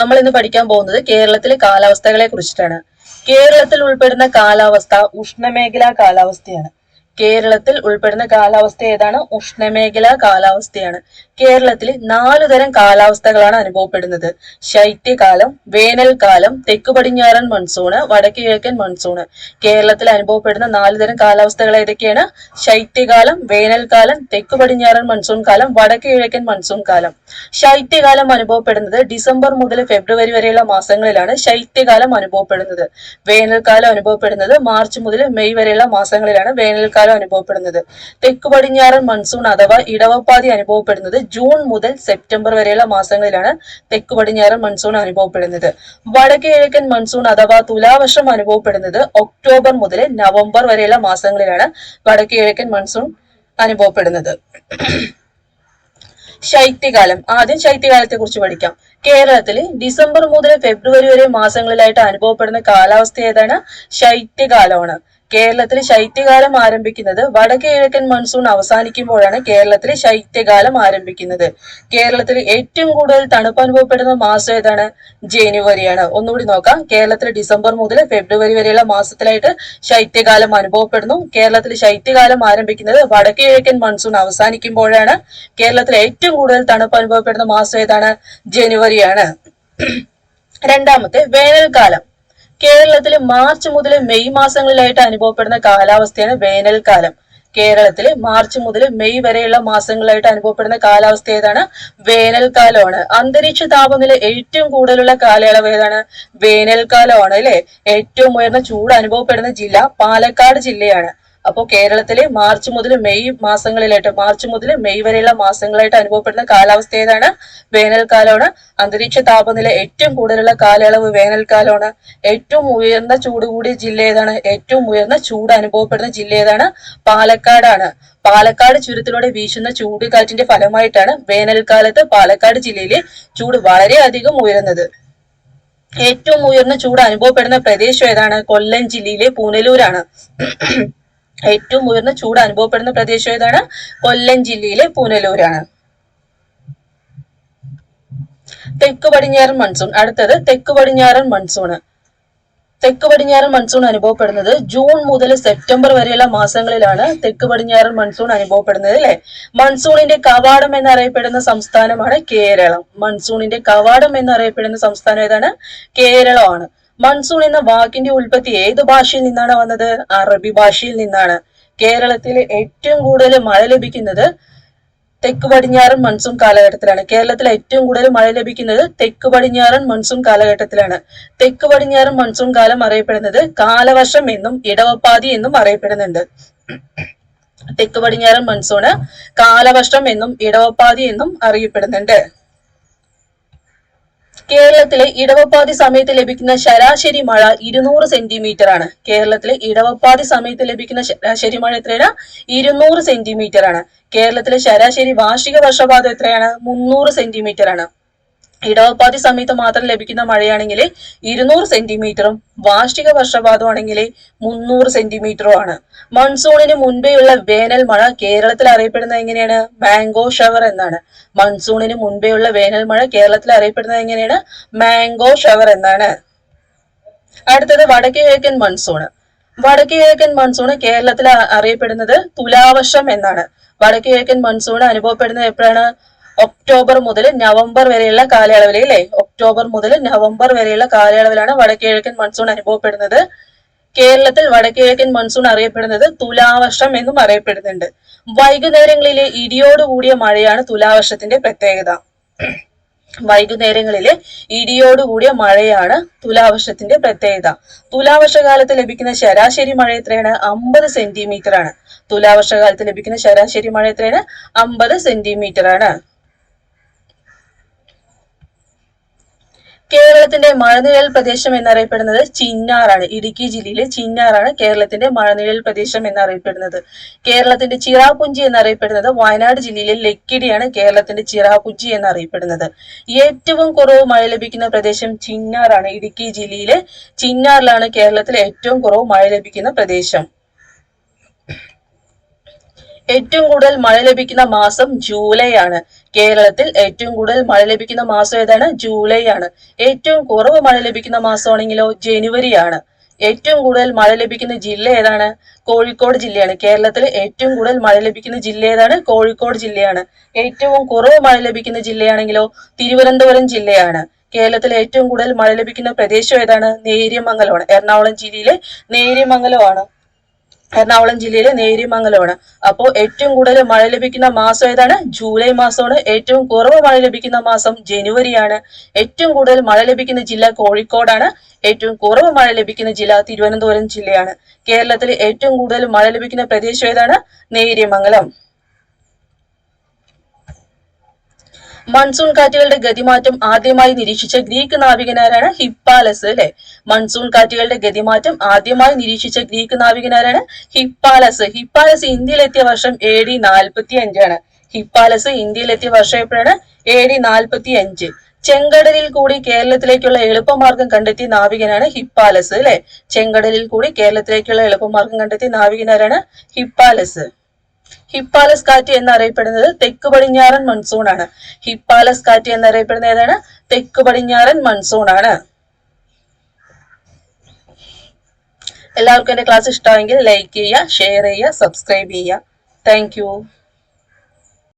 നമ്മൾ ഇന്ന് പഠിക്കാൻ പോകുന്നത് കേരളത്തിലെ കാലാവസ്ഥകളെ കുറിച്ചിട്ടാണ്. കേരളത്തിൽ ഉൾപ്പെടുന്ന കാലാവസ്ഥ ഉഷ്ണമേഖലാ കാലാവസ്ഥയാണ്. കേരളത്തിൽ ഉൾപ്പെടുന്ന കാലാവസ്ഥ ഏതാണ്? ഉഷ്ണമേഖലാ കാലാവസ്ഥയാണ്. കേരളത്തിൽ 4 തരം കാലാവസ്ഥകളാണ് അനുഭവപ്പെടുന്നത്. ശൈത്യകാലം, വേനൽക്കാലം, തെക്കു പടിഞ്ഞാറൻ മൺസൂണ്, വടക്ക് കിഴക്കൻ മൺസൂണ്. കേരളത്തിൽ അനുഭവപ്പെടുന്ന 4 തരം കാലാവസ്ഥകൾ ഏതൊക്കെയാണ്? ശൈത്യകാലം, വേനൽക്കാലം, തെക്കു പടിഞ്ഞാറൻ മൺസൂൺ കാലം, വടക്ക് കിഴക്കൻ മൺസൂൺ കാലം. ശൈത്യകാലം അനുഭവപ്പെടുന്നത് ഡിസംബർ മുതൽ ഫെബ്രുവരി വരെയുള്ള മാസങ്ങളിലാണ് ശൈത്യകാലം അനുഭവപ്പെടുന്നത്. വേനൽക്കാലം അനുഭവപ്പെടുന്നത് മാർച്ച് മുതൽ മെയ് വരെയുള്ള മാസങ്ങളിലാണ് വേനൽക്കാലം അനുഭവപ്പെടുന്നത്. തെക്കു പടിഞ്ഞാറൻ മൺസൂൺ അഥവാ ഇടവപ്പാതി അനുഭവപ്പെടുന്നത് ജൂൺ മുതൽ സെപ്റ്റംബർ വരെയുള്ള മാസങ്ങളിലാണ് തെക്കു പടിഞ്ഞാറൻ മൺസൂൺ അനുഭവപ്പെടുന്നത്. വടക്ക് കിഴക്കൻ മൺസൂൺ അഥവാ തുലാവർഷം അനുഭവപ്പെടുന്നത് ഒക്ടോബർ മുതൽ നവംബർ വരെയുള്ള മാസങ്ങളിലാണ് വടക്ക് കിഴക്കൻ മൺസൂൺ അനുഭവപ്പെടുന്നത്. ശൈത്യകാലം. ആദ്യം ശൈത്യകാലത്തെ കുറിച്ച് പഠിക്കാം. കേരളത്തില് ഡിസംബർ മുതൽ ഫെബ്രുവരി വരെ മാസങ്ങളിലായിട്ട് അനുഭവപ്പെടുന്ന കാലാവസ്ഥ ഏതാണ്? ശൈത്യകാലമാണ്. കേരളത്തിൽ ശൈത്യകാലം ആരംഭിക്കുന്നത് വടക്ക് കിഴക്കൻ മൺസൂൺ അവസാനിക്കുമ്പോഴാണ് കേരളത്തിൽ ശൈത്യകാലം ആരംഭിക്കുന്നത്. കേരളത്തിൽ ഏറ്റവും കൂടുതൽ തണുപ്പ് അനുഭവപ്പെടുന്ന മാസം ഏതാണ്? ജനുവരിയാണ്. ഒന്നുകൂടി നോക്കാം. കേരളത്തിൽ ഡിസംബർ മുതൽ ഫെബ്രുവരി വരെയുള്ള മാസത്തിലായിട്ട് ശൈത്യകാലം അനുഭവപ്പെടുന്നു. കേരളത്തിൽ ശൈത്യകാലം ആരംഭിക്കുന്നത് വടക്ക് കിഴക്കൻ മൺസൂൺ അവസാനിക്കുമ്പോഴാണ്. കേരളത്തിൽ ഏറ്റവും കൂടുതൽ തണുപ്പ് അനുഭവപ്പെടുന്ന മാസം ഏതാണ്? ജനുവരിയാണ്. രണ്ടാമത്തെ വേനൽക്കാലം. കേരളത്തിൽ മാർച്ച് മുതൽ മെയ് മാസങ്ങളിലായിട്ട് അനുഭവപ്പെടുന്ന കാലാവസ്ഥയാണ് വേനൽക്കാലം. കേരളത്തിൽ മാർച്ച് മുതൽ മെയ് വരെയുള്ള മാസങ്ങളായിട്ട് അനുഭവപ്പെടുന്ന കാലാവസ്ഥ ഏതാണ്? വേനൽക്കാലമാണ്. അന്തരീക്ഷ താപനില ഏറ്റവും കൂടുതലുള്ള കാലയളവ് ഏതാണ്? വേനൽക്കാലമാണ് അല്ലെ. ഏറ്റവും ഉയർന്ന ചൂട് അനുഭവപ്പെടുന്ന ജില്ല പാലക്കാട് ജില്ലയാണ്. അപ്പോൾ കേരളത്തിലെ മാർച്ച് മുതൽ മെയ് മാസങ്ങളിലായിട്ട് മാർച്ച് മുതൽ മെയ് വരെയുള്ള മാസങ്ങളായിട്ട് അനുഭവപ്പെടുന്ന കാലാവസ്ഥ ഏതാണ്? വേനൽക്കാലമാണ്. അന്തരീക്ഷ താപനില ഏറ്റവും കൂടുതലുള്ള കാലയളവ് വേനൽക്കാലമാണ്. ഏറ്റവും ഉയർന്ന ചൂട് കൂടിയ ജില്ല ഏതാണ്? ഏറ്റവും ഉയർന്ന ചൂട് അനുഭവപ്പെടുന്ന ജില്ല ഏതാണ്? പാലക്കാടാണ്. പാലക്കാട് ചുരത്തിലൂടെ വീശുന്ന ചൂടുകാറ്റിന്റെ ഫലമായിട്ടാണ് വേനൽക്കാലത്ത് പാലക്കാട് ജില്ലയിലെ ചൂട് വളരെയധികം ഉയരുന്നത്. ഏറ്റവും ഉയർന്ന ചൂട് അനുഭവപ്പെടുന്ന പ്രദേശം ഏതാണ്? കൊല്ലം ജില്ലയിലെ പുനലൂരാണ്. ഏറ്റവും ഉയർന്ന ചൂട് അനുഭവപ്പെടുന്ന പ്രദേശം ഏതാണ്? കൊല്ലം ജില്ലയിലെ പുനലൂരാണ്. തെക്കു പടിഞ്ഞാറൻ മൺസൂൺ. അടുത്തത് തെക്കു പടിഞ്ഞാറൻ മൺസൂൺ. തെക്കു പടിഞ്ഞാറൻ മൺസൂൺ അനുഭവപ്പെടുന്നത് ജൂൺ മുതൽ സെപ്റ്റംബർ വരെയുള്ള മാസങ്ങളിലാണ് തെക്കു പടിഞ്ഞാറൻ മൺസൂൺ അനുഭവപ്പെടുന്നത് അല്ലെ. മൺസൂണിന്റെ കവാടം എന്നറിയപ്പെടുന്ന സംസ്ഥാനമാണ് കേരളം. മൺസൂണിന്റെ കവാടം എന്നറിയപ്പെടുന്ന സംസ്ഥാനം ഏതാണ്? കേരളമാണ്. മൺസൂൺ എന്ന വാക്കിന്റെ ഉൽപ്പത്തി ഏത് ഭാഷയിൽ നിന്നാണ് വന്നത്? അറബി ഭാഷയിൽ നിന്നാണ്. കേരളത്തിൽ ഏറ്റവും കൂടുതൽ മഴ ലഭിക്കുന്നത് തെക്കു പടിഞ്ഞാറൻ മൺസൂൺ കാലഘട്ടത്തിലാണ്. കേരളത്തിൽ ഏറ്റവും കൂടുതൽ മഴ ലഭിക്കുന്നത് തെക്കു പടിഞ്ഞാറൻ മൺസൂൺ കാലഘട്ടത്തിലാണ്. തെക്കു പടിഞ്ഞാറൻ മൺസൂൺ കാലം അറിയപ്പെടുന്നത് കാലവർഷം എന്നും ഇടവപ്പാതി എന്നും അറിയപ്പെടുന്നുണ്ട്. തെക്കു പടിഞ്ഞാറൻ മൺസൂണ് കാലവർഷം എന്നും ഇടവപ്പാതി എന്നും അറിയപ്പെടുന്നുണ്ട്. കേരളത്തിലെ ഇടവപ്പാതി സമയത്ത് ലഭിക്കുന്ന ശരാശരി മഴ 200 സെന്റിമീറ്റർ ആണ്. കേരളത്തിലെ ഇടവപ്പാതി സമയത്ത് ലഭിക്കുന്ന ശരാശരി മഴ എത്രയാണ്? 200 സെന്റിമീറ്റർ ആണ്. കേരളത്തിലെ ശരാശരി വാർഷിക വർഷപാതം എത്രയാണ്? 300 സെന്റിമീറ്റർ ആണ്. ഇടവപ്പാതി സമയത്ത് മാത്രം ലഭിക്കുന്ന മഴയാണെങ്കിൽ 200 സെന്റിമീറ്ററും വാർഷിക വർഷപാതമാണെങ്കിൽ 300 സെന്റിമീറ്ററും ആണ്. മൺസൂണിന് മുൻപേയുള്ള വേനൽ മഴ കേരളത്തിൽ അറിയപ്പെടുന്നത് എങ്ങനെയാണ്? മാംഗോ ഷവർ എന്നാണ്. മൺസൂണിന് മുൻപേയുള്ള വേനൽ മഴ കേരളത്തിൽ അറിയപ്പെടുന്നത് എങ്ങനെയാണ്? മാംഗോ ഷവർ എന്നാണ്. അടുത്തത് വടക്ക് കിഴക്കൻ മൺസൂൺ. വടക്ക് കിഴക്കൻ മൺസൂൺ കേരളത്തിൽ അറിയപ്പെടുന്നത് തുലാവർഷം എന്നാണ്. വടക്ക് കിഴക്കൻ മൺസൂൺ അനുഭവപ്പെടുന്നത് എപ്പോഴാണ്? ഒക്ടോബർ മുതൽ നവംബർ വരെയുള്ള കാലയളവിൽ അല്ലെ. ഒക്ടോബർ മുതൽ നവംബർ വരെയുള്ള കാലയളവിലാണ് വടക്ക് കിഴക്കൻ മൺസൂൺ അനുഭവപ്പെടുന്നത്. കേരളത്തിൽ വടക്ക് കിഴക്കൻ മൺസൂൺ അറിയപ്പെടുന്നത് തുലാവർഷം എന്നും അറിയപ്പെടുന്നുണ്ട്. വൈകുന്നേരങ്ങളിലെ ഇടിയോടുകൂടിയ മഴയാണ് തുലാവർഷത്തിന്റെ പ്രത്യേകത. വൈകുന്നേരങ്ങളിലെ ഇടിയോടുകൂടിയ മഴയാണ് തുലാവർഷത്തിന്റെ പ്രത്യേകത. തുലാവർഷകാലത്ത് ലഭിക്കുന്ന ശരാശരി മഴ എത്രയാണ്? 50 സെന്റിമീറ്റർ ആണ്. തുലാവർഷകാലത്ത് ലഭിക്കുന്ന ശരാശരി മഴ എത്രയാണ്? 50 സെന്റിമീറ്റർ ആണ്. കേരളത്തിന്റെ മഴനിഴൽ പ്രദേശം എന്നറിയപ്പെടുന്നത് ചിന്നാറാണ്. ഇടുക്കി ജില്ലയിലെ ചിന്നാറാണ് കേരളത്തിന്റെ മഴനിഴൽ പ്രദേശം എന്നറിയപ്പെടുന്നത്. കേരളത്തിന്റെ ചിറാപുഞ്ചി എന്നറിയപ്പെടുന്നത് വയനാട് ജില്ലയിലെ ലക്കിടിയാണ് കേരളത്തിന്റെ ചിറാപുഞ്ചി എന്നറിയപ്പെടുന്നത്. ഏറ്റവും കുറവ് മഴ ലഭിക്കുന്ന പ്രദേശം ചിന്നാറാണ്. ഇടുക്കി ജില്ലയിലെ ചിന്നാറിലാണ് കേരളത്തിലെ ഏറ്റവും കുറവ് മഴ ലഭിക്കുന്ന പ്രദേശം. ഏറ്റവും കൂടുതൽ മഴ ലഭിക്കുന്ന മാസം ജൂലൈ ആണ്. കേരളത്തിൽ ഏറ്റവും കൂടുതൽ മഴ ലഭിക്കുന്ന മാസം ഏതാണ്? ജൂലൈ ആണ്. ഏറ്റവും കുറവ് മഴ ലഭിക്കുന്ന മാസമാണെങ്കിലോ ജനുവരിയാണ്. ഏറ്റവും കൂടുതൽ മഴ ലഭിക്കുന്ന ജില്ല ഏതാണ്? കോഴിക്കോട് ജില്ലയാണ്. കേരളത്തിൽ ഏറ്റവും കൂടുതൽ മഴ ലഭിക്കുന്ന ജില്ല ഏതാണ്? കോഴിക്കോട് ജില്ലയാണ്. ഏറ്റവും കുറവ് മഴ ലഭിക്കുന്ന ജില്ലയാണെങ്കിലോ തിരുവനന്തപുരം ജില്ലയാണ്. കേരളത്തിൽ ഏറ്റവും കൂടുതൽ മഴ ലഭിക്കുന്ന പ്രദേശം ഏതാണ്? നേര്യമംഗലമാണ്. എറണാകുളം ജില്ലയിലെ നേര്യമംഗലമാണ്. അപ്പോ ഏറ്റവും കൂടുതൽ മഴ ലഭിക്കുന്ന മാസം ഏതാണ്? ജൂലൈ മാസമാണ്. ഏറ്റവും കുറവ് മഴ ലഭിക്കുന്ന മാസം ജനുവരിയാണ്. ഏറ്റവും കൂടുതൽ മഴ ലഭിക്കുന്ന ജില്ല കോഴിക്കോടാണ്. ഏറ്റവും കുറവ് മഴ ലഭിക്കുന്ന ജില്ല തിരുവനന്തപുരം ജില്ലയാണ്. കേരളത്തിൽ ഏറ്റവും കൂടുതൽ മഴ ലഭിക്കുന്ന പ്രദേശം ഏതാണ്? നേര്യമംഗലം. മൺസൂൺ കാറ്റുകളുടെ ഗതിമാറ്റം ആദ്യമായി നിരീക്ഷിച്ച ഗ്രീക്ക് നാവികനാരാണ്? ഹിപ്പാലസ് അല്ലെ. മൺസൂൺ കാറ്റുകളുടെ ഗതിമാറ്റം ആദ്യമായി നിരീക്ഷിച്ച ഗ്രീക്ക് നാവികനാരാണ്? ഹിപ്പാലസ്. ഹിപ്പാലസ് ഇന്ത്യയിലെത്തിയ വർഷം AD 45 ഹിപ്പാലസ് ഇന്ത്യയിലെത്തിയ വർഷം എപ്പോഴാണ്? AD 45. ചെങ്കടലിൽ കൂടി കേരളത്തിലേക്കുള്ള എളുപ്പമാർഗം കണ്ടെത്തിയ നാവികനാണ് ഹിപ്പാലസ് അല്ലെ. ചെങ്കടലിൽ കൂടി കേരളത്തിലേക്കുള്ള എളുപ്പമാർഗം കണ്ടെത്തിയ നാവികനാരാണ്? ഹിപ്പാലസ്. ഹിപ്പാലസ് കാറ്റ് എന്നറിയപ്പെടുന്നത് തെക്ക് പടിഞ്ഞാറൻ മൺസൂൺ ആണ്. ഹിപ്പാലസ് കാറ്റ് എന്നറിയപ്പെടുന്നത് ഏതാണ്? തെക്ക് പടിഞ്ഞാറൻ മൺസൂൺ ആണ്. എല്ലാവർക്കും എന്റെ ക്ലാസ് ഇഷ്ടമായെങ്കിൽ ലൈക്ക് ചെയ്യുക, ഷെയർ ചെയ്യുക, സബ്സ്ക്രൈബ് ചെയ്യുക. താങ്ക്